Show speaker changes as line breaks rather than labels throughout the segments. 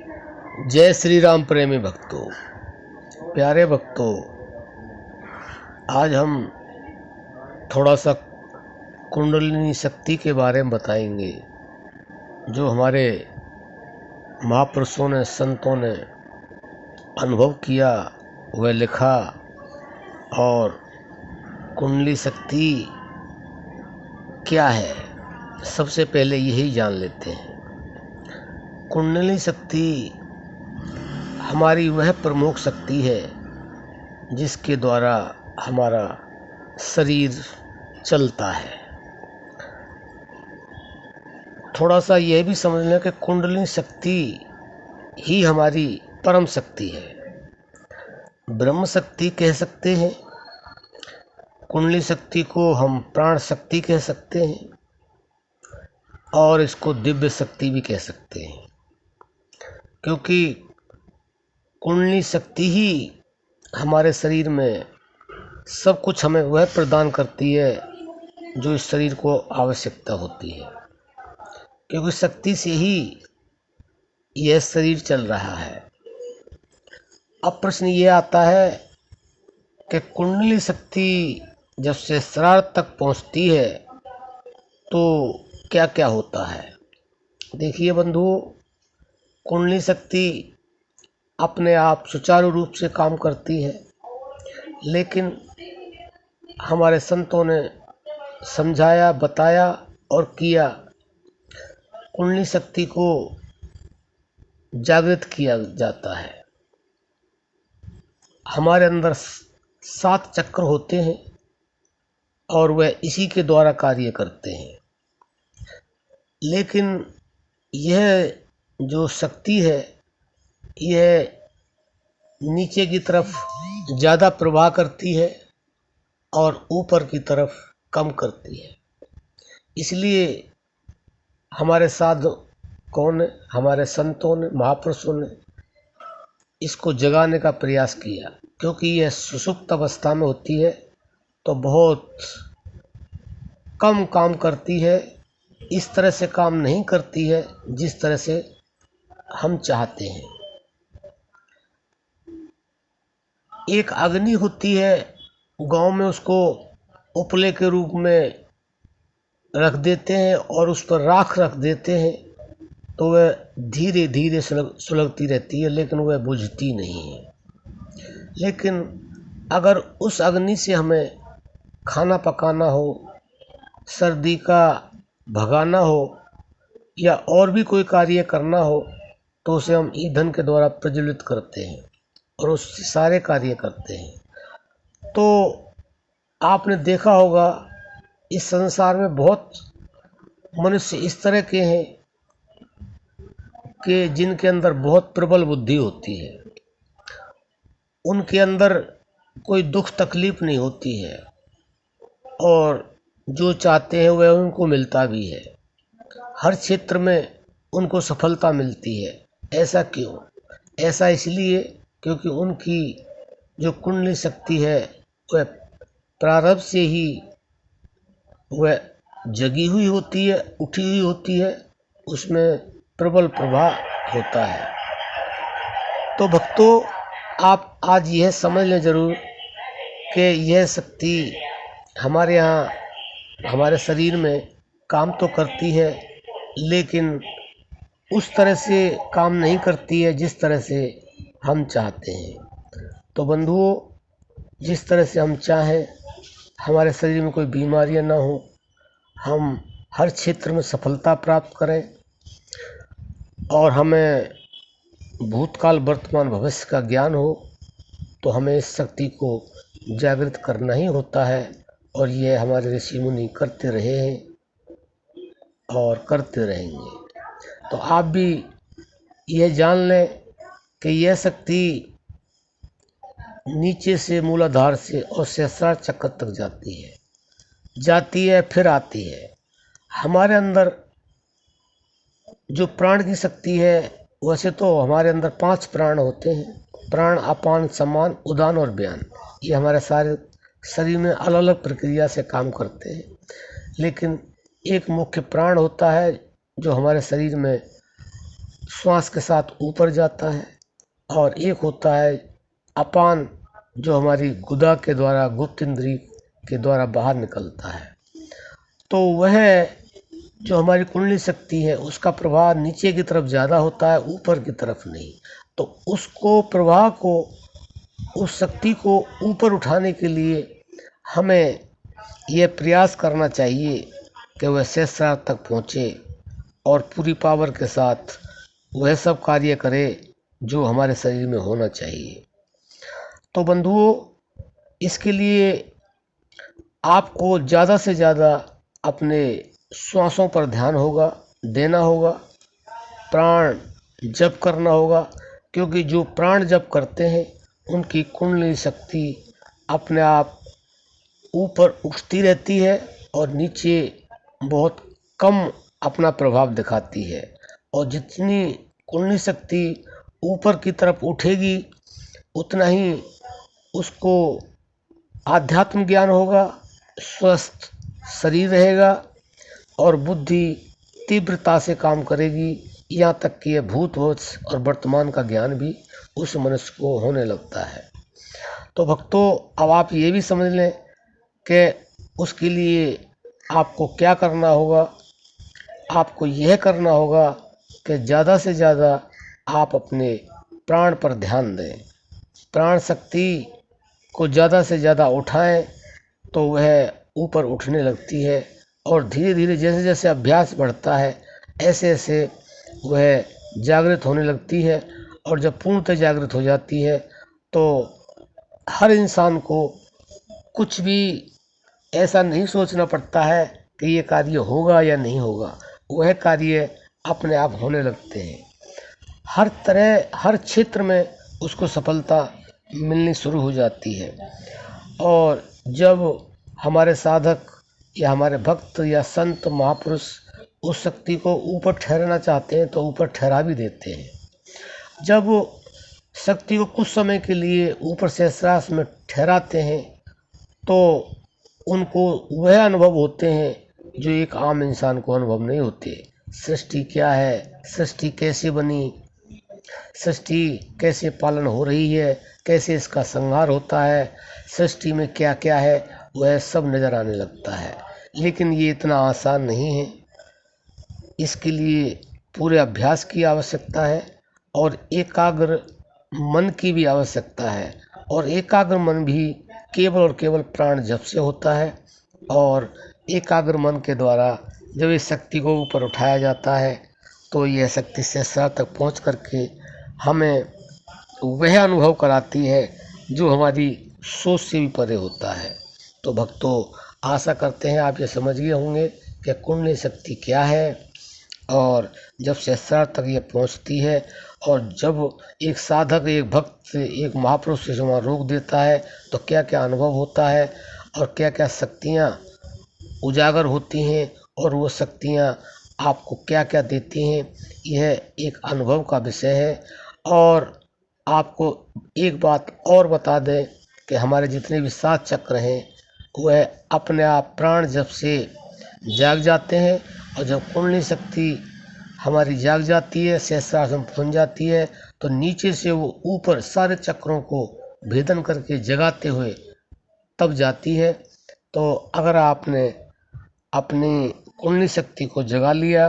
जय श्री राम प्रेमी भक्तों, प्यारे भक्तों। आज हम थोड़ा सा कुंडलिनी शक्ति के बारे में बताएंगे, जो हमारे महापुरुषों ने, संतों ने अनुभव किया, वह लिखा। और कुंडली शक्ति क्या है, सबसे पहले यही जान लेते हैं। कुंडली शक्ति हमारी वह प्रमुख शक्ति है जिसके द्वारा हमारा शरीर चलता है। थोड़ा सा यह भी समझ लें कि कुंडलिनी शक्ति ही हमारी परम शक्ति है। ब्रह्म शक्ति कह सकते हैं, कुंडली शक्ति को हम प्राण शक्ति कह सकते हैं, और इसको दिव्य शक्ति भी कह सकते हैं, क्योंकि कुंडली शक्ति ही हमारे शरीर में सब कुछ हमें वह प्रदान करती है जो इस शरीर को आवश्यकता होती है, क्योंकि शक्ति से ही यह शरीर चल रहा है। अब प्रश्न ये आता है कि कुंडली शक्ति जब से शरारत तक पहुंचती है तो क्या क्या होता है। देखिए बंधुओं, कुंडली शक्ति अपने आप सुचारू रूप से काम करती है, लेकिन हमारे संतों ने समझाया, बताया और किया। कुंडली शक्ति को जागृत किया जाता है। हमारे अंदर 7 चक्र होते हैं और वह इसी के द्वारा कार्य करते हैं, लेकिन यह जो शक्ति है यह नीचे की तरफ ज़्यादा प्रवाह करती है और ऊपर की तरफ कम करती है। इसलिए हमारे साधकों ने, हमारे संतों ने, महापुरुषों ने इसको जगाने का प्रयास किया, क्योंकि यह सुषुप्त अवस्था में होती है तो बहुत कम काम करती है। इस तरह से काम नहीं करती है जिस तरह से हम चाहते हैं। एक अग्नि होती है गांव में, उसको उपले के रूप में रख देते हैं और उस पर राख रख देते हैं तो वह धीरे धीरे सुलगती रहती है, लेकिन वह बुझती नहीं है। लेकिन अगर उस अग्नि से हमें खाना पकाना हो, सर्दी का भगाना हो या और भी कोई कार्य करना हो तो उसे हम ईंधन के द्वारा प्रज्वलित करते हैं और उससे सारे कार्य करते हैं। तो आपने देखा होगा इस संसार में बहुत मनुष्य इस तरह के हैं कि जिनके अंदर बहुत प्रबल बुद्धि होती है, उनके अंदर कोई दुख तकलीफ नहीं होती है और जो चाहते हैं वह उनको मिलता भी है। हर क्षेत्र में उनको सफलता मिलती है। ऐसा क्यों? ऐसा इसलिए क्योंकि उनकी जो कुंडली शक्ति है वह प्रारब्ध से ही वह जगी हुई होती है, उठी हुई होती है, उसमें प्रबल प्रभाव होता है। तो भक्तों, आप आज यह समझ लें जरूर कि यह शक्ति हमारे यहाँ, हमारे शरीर में काम तो करती है, लेकिन उस तरह से काम नहीं करती है जिस तरह से हम चाहते हैं। तो बंधुओं, जिस तरह से हम चाहें हमारे शरीर में कोई बीमारियां ना हो, हम हर क्षेत्र में सफलता प्राप्त करें और हमें भूतकाल, वर्तमान, भविष्य का ज्ञान हो, तो हमें इस शक्ति को जागृत करना ही होता है। और ये हमारे ऋषि मुनि करते रहे हैं और करते रहेंगे। तो आप भी यह जान लें कि यह शक्ति नीचे से, मूलाधार से और सहस्रार चक्र तक जाती है फिर आती है। हमारे अंदर जो प्राण की शक्ति है, वैसे तो हमारे अंदर 5 प्राण होते हैं: प्राण, अपान, समान, उदान और व्यान। ये हमारे सारे शरीर में अलग अलग प्रक्रिया से काम करते हैं, लेकिन एक मुख्य प्राण होता है जो हमारे शरीर में श्वास के साथ ऊपर जाता है, और एक होता है अपान, जो हमारी गुदा के द्वारा, गुप्त इंद्रिय के द्वारा बाहर निकलता है। तो वह जो हमारी कुंडली शक्ति है उसका प्रभाव नीचे की तरफ ज़्यादा होता है, ऊपर की तरफ नहीं। तो उसको, प्रवाह को, उस शक्ति को ऊपर उठाने के लिए हमें यह प्रयास करना चाहिए कि वह सहस्रार तक पहुँचे और पूरी पावर के साथ वह सब कार्य करे जो हमारे शरीर में होना चाहिए। तो बंधुओं, इसके लिए आपको ज़्यादा से ज़्यादा अपने श्वासों पर ध्यान देना होगा, प्राण जप करना होगा, क्योंकि जो प्राण जप करते हैं उनकी कुंडली शक्ति अपने आप ऊपर उठती रहती है और नीचे बहुत कम अपना प्रभाव दिखाती है। और जितनी कुंडली शक्ति ऊपर की तरफ उठेगी उतना ही उसको आध्यात्म ज्ञान होगा, स्वस्थ शरीर रहेगा और बुद्धि तीव्रता से काम करेगी। यहाँ तक कि यह भूत और वर्तमान का ज्ञान भी उस मनुष्य को होने लगता है। तो भक्तों, अब आप ये भी समझ लें कि उसके लिए आपको क्या करना होगा। आपको यह करना होगा कि ज़्यादा से ज़्यादा आप अपने प्राण पर ध्यान दें, प्राण शक्ति को ज़्यादा से ज़्यादा उठाएं तो वह ऊपर उठने लगती है। और धीरे धीरे जैसे जैसे अभ्यास बढ़ता है ऐसे ऐसे वह जागृत होने लगती है। और जब पूर्णतः जागृत हो जाती है तो हर इंसान को कुछ भी ऐसा नहीं सोचना पड़ता है कि ये कार्य होगा या नहीं होगा, वह कार्य अपने आप होने लगते हैं। हर तरह, हर क्षेत्र में उसको सफलता मिलनी शुरू हो जाती है। और जब हमारे साधक या हमारे भक्त या संत महापुरुष उस शक्ति को ऊपर ठहराना चाहते हैं तो ऊपर ठहरा भी देते हैं। जब शक्ति को कुछ समय के लिए ऊपर सहस्रार में ठहराते हैं तो उनको वह अनुभव होते हैं जो एक आम इंसान को अनुभव नहीं होते। सृष्टि क्या है, सृष्टि कैसे बनी, सृष्टि कैसे पालन हो रही है, कैसे इसका संहार होता है, सृष्टि में क्या क्या है, वह सब नज़र आने लगता है। लेकिन ये इतना आसान नहीं है, इसके लिए पूरे अभ्यास की आवश्यकता है और एकाग्र मन की भी आवश्यकता है। और एकाग्र मन भी केवल और केवल प्राण जप से होता है। और एकाग्र मन के द्वारा जब इस शक्ति को ऊपर उठाया जाता है तो यह शक्ति सहस्रार तक पहुँच करके हमें वह अनुभव कराती है जो हमारी सोच से भी परे होता है। तो भक्तों, आशा करते हैं आप ये समझ गए होंगे कि कुंडली शक्ति क्या है और जब सहस्रार तक ये पहुंचती है और जब एक साधक, एक भक्त, एक महापुरुष से वहाँ रोक देता है तो क्या क्या अनुभव होता है और क्या क्या शक्तियाँ उजागर होती हैं और वो शक्तियाँ आपको क्या क्या देती हैं, यह एक अनुभव का विषय है। और आपको एक बात और बता दें कि हमारे जितने भी 7 चक्र हैं वह अपने आप प्राण जप से जाग जाते हैं। और जब कुंडली शक्ति हमारी जाग जाती है, सहस्रार में पहुँच जाती है तो नीचे से वो ऊपर सारे चक्रों को भेदन करके जगाते हुए तब जाती है। तो अगर आपने अपनी कुंडली शक्ति को जगा लिया,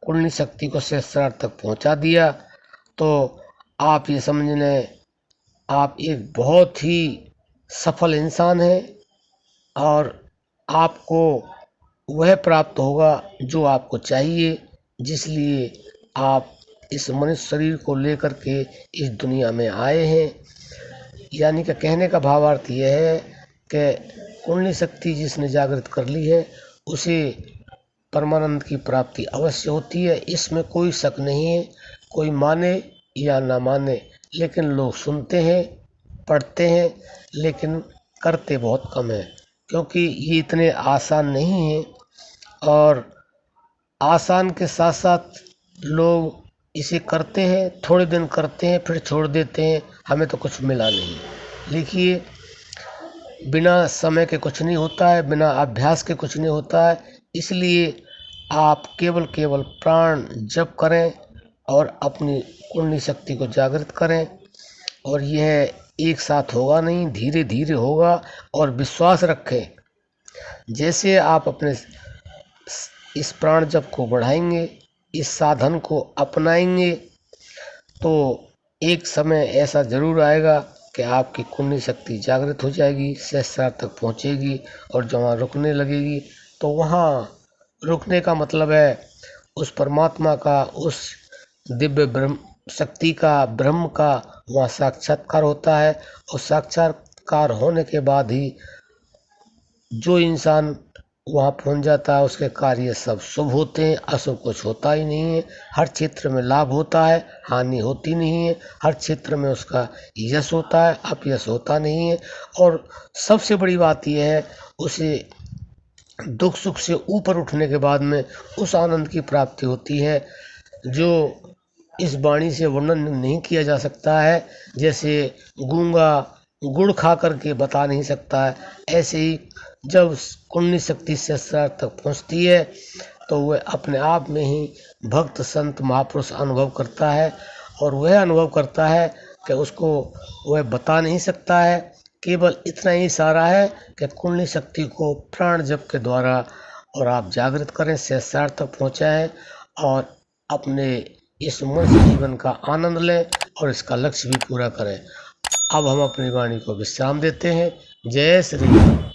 कुंडली शक्ति को सहस्रार तक पहुंचा दिया, तो आप ये समझ लें आप एक बहुत ही सफल इंसान हैं और आपको वह प्राप्त होगा जो आपको चाहिए, जिसलिए आप इस मनुष्य शरीर को लेकर के इस दुनिया में आए हैं। यानी कि कहने का भावार्थ यह है कि कुंडली शक्ति जिसने जागृत कर ली है उसे परमानंद की प्राप्ति अवश्य होती है, इसमें कोई शक नहीं है। कोई माने या ना माने, लेकिन लोग सुनते हैं, पढ़ते हैं, लेकिन करते बहुत कम है, क्योंकि ये इतने आसान नहीं है। और आसान के साथ साथ लोग इसे करते हैं, थोड़े दिन करते हैं फिर छोड़ देते हैं, हमें तो कुछ मिला नहीं। देखिए, बिना समय के कुछ नहीं होता है, बिना अभ्यास के कुछ नहीं होता है। इसलिए आप केवल प्राण जप करें और अपनी कुंडली शक्ति को जागृत करें। और यह एक साथ होगा नहीं, धीरे धीरे होगा। और विश्वास रखें, जैसे आप अपने इस प्राण जप को बढ़ाएंगे, इस साधन को अपनाएंगे, तो एक समय ऐसा जरूर आएगा कि आपकी कुंडली शक्ति जागृत हो जाएगी, सहस्रार तक पहुंचेगी। और जब वहाँ रुकने लगेगी तो वहाँ रुकने का मतलब है उस परमात्मा का, उस दिव्य ब्रह्म शक्ति का, ब्रह्म का वहाँ साक्षात्कार होता है। और साक्षात्कार होने के बाद ही जो इंसान वहाँ पहुँच जाता है उसके कार्य सब शुभ होते हैं, अशुभ कुछ होता ही नहीं है। हर क्षेत्र में लाभ होता है, हानि होती नहीं है। हर क्षेत्र में उसका यश होता है, अपयश होता नहीं है। और सबसे बड़ी बात यह है, उसे दुख सुख से ऊपर उठने के बाद में उस आनंद की प्राप्ति होती है जो इस वाणी से वर्णन नहीं किया जा सकता है। जैसे गूंगा गुड़ खा करके बता नहीं सकता है, ऐसे ही जब कुंडली शक्ति सहस्रार तक पहुंचती है तो वह अपने आप में ही भक्त संत महापुरुष अनुभव करता है। और वह अनुभव करता है कि उसको वह बता नहीं सकता है। केवल इतना ही इशारा है कि कुंडली शक्ति को प्राण जप के द्वारा और आप जागृत करें, सहस्रार तक पहुँचाएं और अपने इस मनुष्य जीवन का आनंद लें और इसका लक्ष्य भी पूरा करें। अब हम अपनी वाणी को विश्राम देते हैं। जय श्री राम।